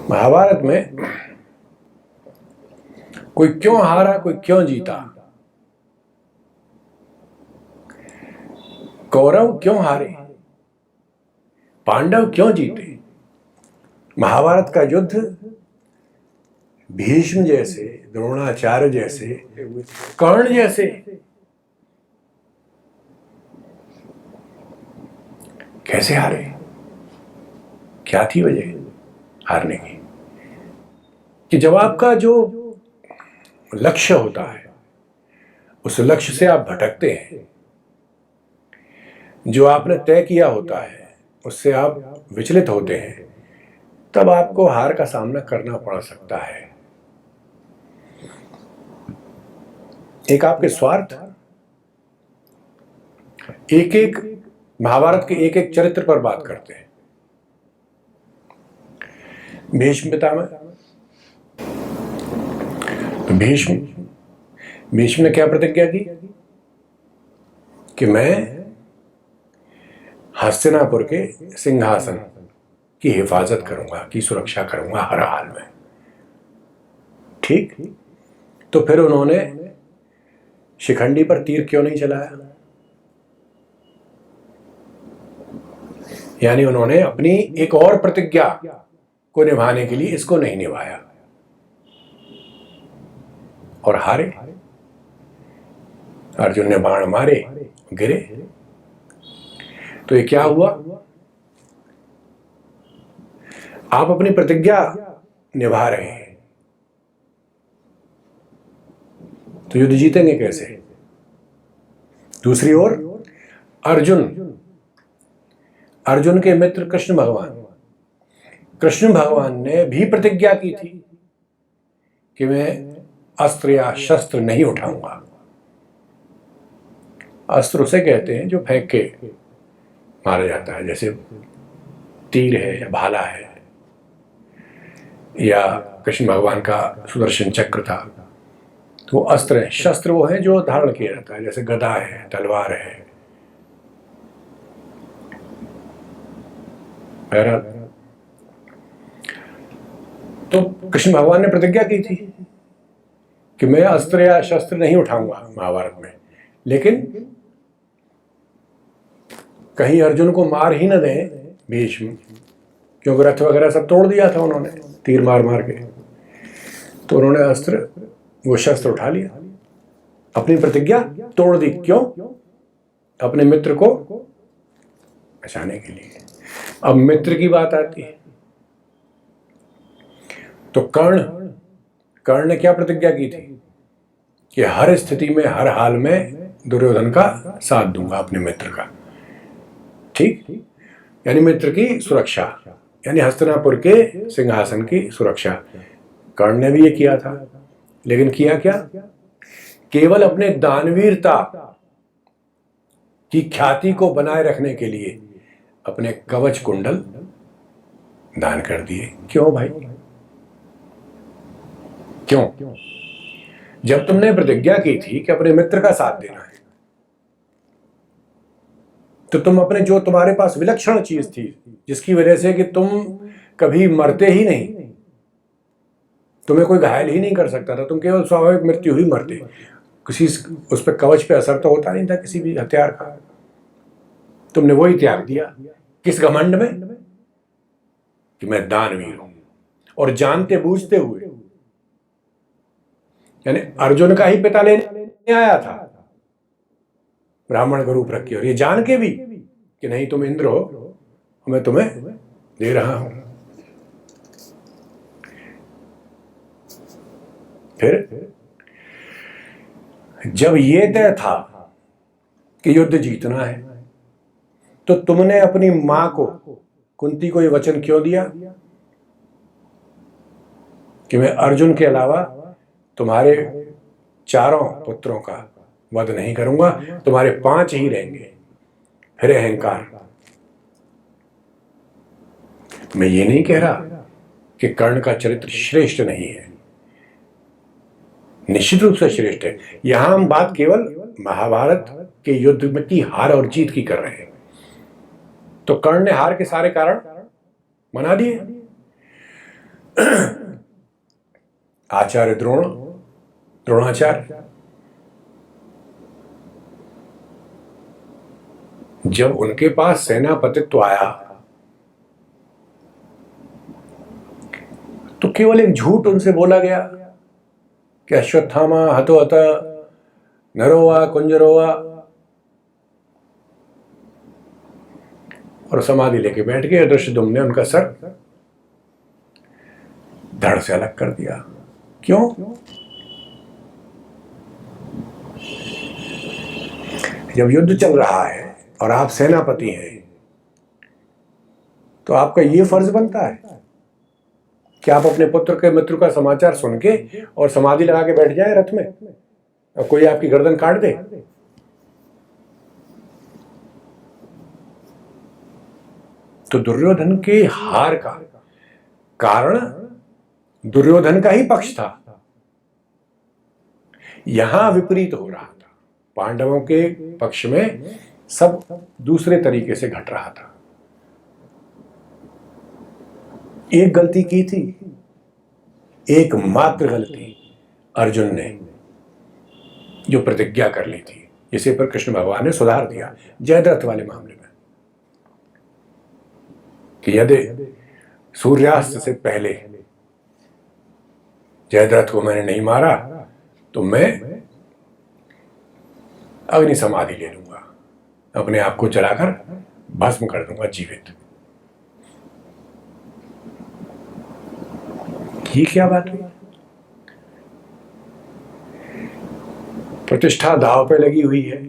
महाभारत में कोई क्यों हारा, कोई क्यों जीता, कौरव क्यों हारे, पांडव क्यों जीते। महाभारत का युद्ध भीष्म जैसे, द्रोणाचार्य जैसे, कर्ण जैसे कैसे हारे, क्या थी वजह हारने की? कि जब आपका जो लक्ष्य होता है उस लक्ष्य से आप भटकते हैं, जो आपने तय किया होता है उससे आप विचलित होते हैं, तब आपको हार का सामना करना पड़ सकता है। एक आपके स्वार्थ, एक एक महाभारत के एक एक चरित्र पर बात करते हैं। भीष्म पितामह, तो भीष्म ने क्या प्रतिज्ञा की कि मैं हस्तिनापुर के सिंहासन की हिफाजत करूंगा, की सुरक्षा करूंगा हर हाल में। ठीक, तो फिर उन्होंने शिखंडी पर तीर क्यों नहीं चलाया? यानी उन्होंने अपनी एक और प्रतिज्ञा को निभाने के लिए इसको नहीं निभाया और हारे। अर्जुन ने बाण मारे, गिरे। तो ये क्या हुआ? आप अपनी प्रतिज्ञा निभा रहे हैं तो युद्ध जीतेंगे कैसे? दूसरी ओर अर्जुन के मित्र कृष्ण भगवान ने भी प्रतिज्ञा की थी कि मैं अस्त्र या शस्त्र नहीं उठाऊंगा। अस्त्र उसे कहते हैं जो फेंक के मारा जाता है, जैसे तीर है या भाला है, या कृष्ण भगवान का सुदर्शन चक्र था, तो वो अस्त्र है। शस्त्र वो है जो धारण किया जाता है, जैसे गदा है, तलवार है। तो कृष्ण भगवान ने प्रतिज्ञा की थी कि मैं अस्त्र या शस्त्र नहीं उठाऊंगा महाभारत में, लेकिन कहीं अर्जुन को मार ही न दें भीष्म, क्योंकि रथ वगैरह सब तोड़ दिया था उन्होंने तीर मार मार के। तो उन्होंने वो शस्त्र उठा लिया, अपनी प्रतिज्ञा तोड़ दी। क्यों? अपने मित्र को बचाने के लिए। अब मित्र की बात आती है तो कर्ण ने क्या प्रतिज्ञा की थी कि हर स्थिति में, हर हाल में दुर्योधन का साथ दूंगा, अपने मित्र का। ठीक, यानी मित्र की सुरक्षा, यानी हस्तिनापुर के सिंहासन की सुरक्षा। कर्ण ने भी ये किया था, लेकिन किया क्या? केवल अपने दानवीरता की ख्याति को बनाए रखने के लिए अपने कवच कुंडल दान कर दिए। क्यों भाई, क्यों? जब तुमने प्रतिज्ञा की थी कि अपने मित्र का साथ देना है, तो तुम अपने, जो तुम्हारे पास विलक्षण चीज थी, जिसकी वजह से कि तुम कभी मरते ही नहीं, तुम्हें कोई घायल ही नहीं कर सकता था, तुम केवल स्वाभाविक मृत्यु ही मरते, किसी उस पर कवच पे असर तो होता नहीं था किसी भी हथियार का। तुमने वही त्याग दिया। किस घमंड में? कि मैं दानवीर हूं, और जानते बूझते हुए। यानी अर्जुन का ही पिता लेने आया था ब्राह्मण का रूप रख के, और ये जान के भी कि नहीं तुम इंद्र हो, मैं तुम्हें दे रहा हूं। फिर जब ये तय था कि युद्ध जीतना है, तो तुमने अपनी मां को, कुंती को, ये वचन क्यों दिया कि मैं अर्जुन के अलावा तुम्हारे 4 पुत्रों का वध नहीं करूंगा, तुम्हारे 5 ही रहेंगे। फिर अहंकार। मैं ये नहीं कह रहा कि कर्ण का चरित्र श्रेष्ठ नहीं है, निश्चित रूप से श्रेष्ठ है। यहां हम बात केवल महाभारत के युद्ध में की हार और जीत की कर रहे हैं। तो कर्ण ने हार के सारे कारण बना दिए। आचार्य द्रोणाचार्य जब उनके पास सेनापतित्व आया तो केवल एक झूठ उनसे बोला गया कि अश्वत्थामा हतोहत नरोवा कुंजरोवा, और समाधि लेके बैठ गए। धृष्टद्युम्न ने उनका सर धड़ से अलग कर दिया। क्यों? जब युद्ध चल रहा है और आप सेनापति हैं तो आपका ये फर्ज बनता है कि आप अपने पुत्र के मृत्यु का समाचार सुन के और समाधि लगा के बैठ जाए रथ में और कोई आपकी गर्दन काट दे। तो दुर्योधन के हार का कारण दुर्योधन का ही पक्ष था। यहां विपरीत हो रहा था, पांडवों के पक्ष में सब दूसरे तरीके से घट रहा था। एक गलती की थी, एकमात्र गलती अर्जुन ने, जो प्रतिज्ञा कर ली थी, जिसे पर कृष्ण भगवान ने सुधार दिया जयद्रथ वाले मामले में कि यदि सूर्यास्त से पहले जयद्रथ को मैंने नहीं मारा तो मैं अग्नि समाधि ले लूंगा, अपने आप को जलाकर भस्म कर दूंगा जीवित। ये क्या बात हुई? प्रतिष्ठा दांव पे लगी हुई है,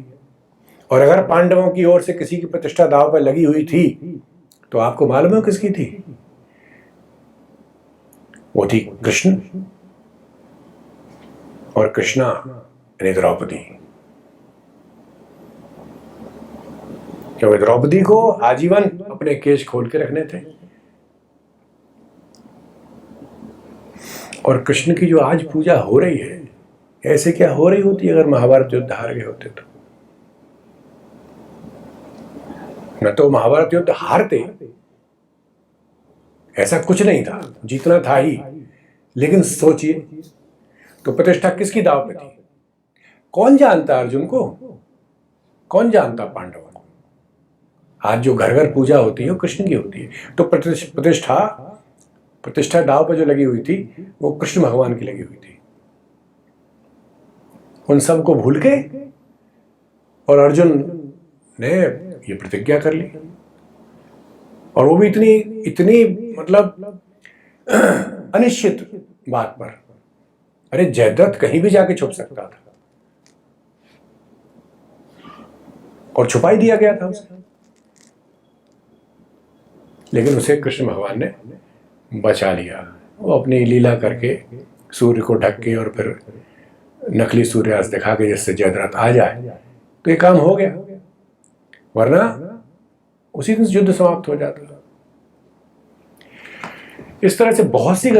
और अगर पांडवों की ओर से किसी की प्रतिष्ठा दांव पे लगी हुई थी तो आपको मालूम है किसकी थी? वो थी कृष्ण और कृष्णा यानी द्रौपदी। क्योंकि द्रौपदी को आजीवन अपने केश खोल के रखने थे, और कृष्ण की जो आज पूजा हो रही है, ऐसे क्या हो रही होती अगर महाभारत युद्ध हार गए होते तो? न तो महाभारत युद्ध हारते, ऐसा कुछ नहीं था, जीतना था ही। लेकिन सोचिए तो प्रतिष्ठा किसकी दांव पे थी? कौन जानता अर्जुन को? कौन जानता पांडवों को? आज जो घर घर पूजा होती है वो कृष्ण की होती है। तो प्रतिष्ठा दांव पे जो लगी हुई थी वो कृष्ण भगवान की लगी हुई थी। उन सब को भूल के और अर्जुन ने ये प्रतिज्ञा कर ली, और वो भी इतनी मतलब अनिश्चित बात पर। अरे जयद्रथ कहीं भी जाके छुप सकता था और छुपा ही दिया गया था उसे, लेकिन उसे कृष्ण भगवान ने बचा लिया। वो अपनी लीला करके सूर्य को ढक के और फिर नकली सूर्यास्त दिखा के जिससे जयद्रथ आ जाए तो ये काम हो गया, वरना उसी दिन युद्ध समाप्त हो जाता। इस तरह से बहुत सी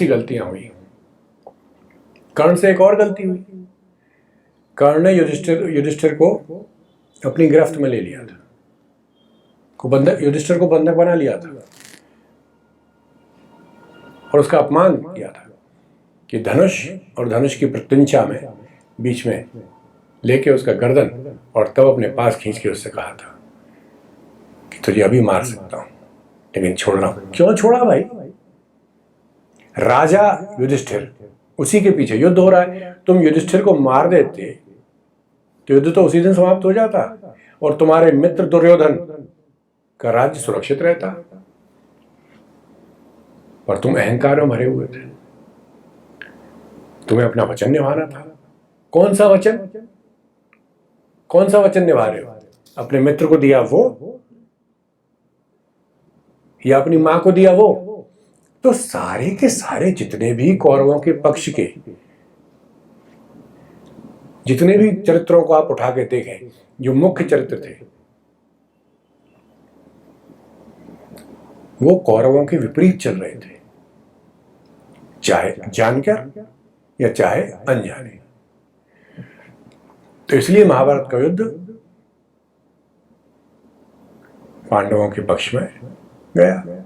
गलतियां हुई। कर्ण से एक और गलती हुई। कर्ण ने युधिष्ठिर को अपनी गिरफ्त में ले लिया था, युधिष्ठिर को बंधक बना लिया था और उसका अपमान किया था कि धनुष और धनुष की प्रत्यंचा में बीच में लेके उसका गर्दन, और तब अपने पास खींच के उससे कहा था कि तुझे अभी मार सकता हूं लेकिन छोड़ रहा हूं। क्यों छोड़ा भाई? राजा युधिष्ठिर, उसी के पीछे युद्ध हो रहा है, तुम युधिष्ठिर को मार देते तो युद्ध तो उसी दिन समाप्त हो जाता और तुम्हारे मित्र दुर्योधन का राज्य सुरक्षित रहता। पर तुम अहंकार में भरे हुए थे, तुम्हें अपना वचन निभाना था। कौन सा वचन निभा रहे हो? अपने मित्र को दिया वो, या अपनी मां को दिया वो? तो सारे के सारे जितने भी कौरवों के पक्ष के जितने भी चरित्रों को आप उठा के देखें, जो मुख्य चरित्र थे वो कौरवों के विपरीत चल रहे थे, चाहे जानकर या चाहे अनजाने। तो इसलिए महाभारत का युद्ध पांडवों के पक्ष में गया।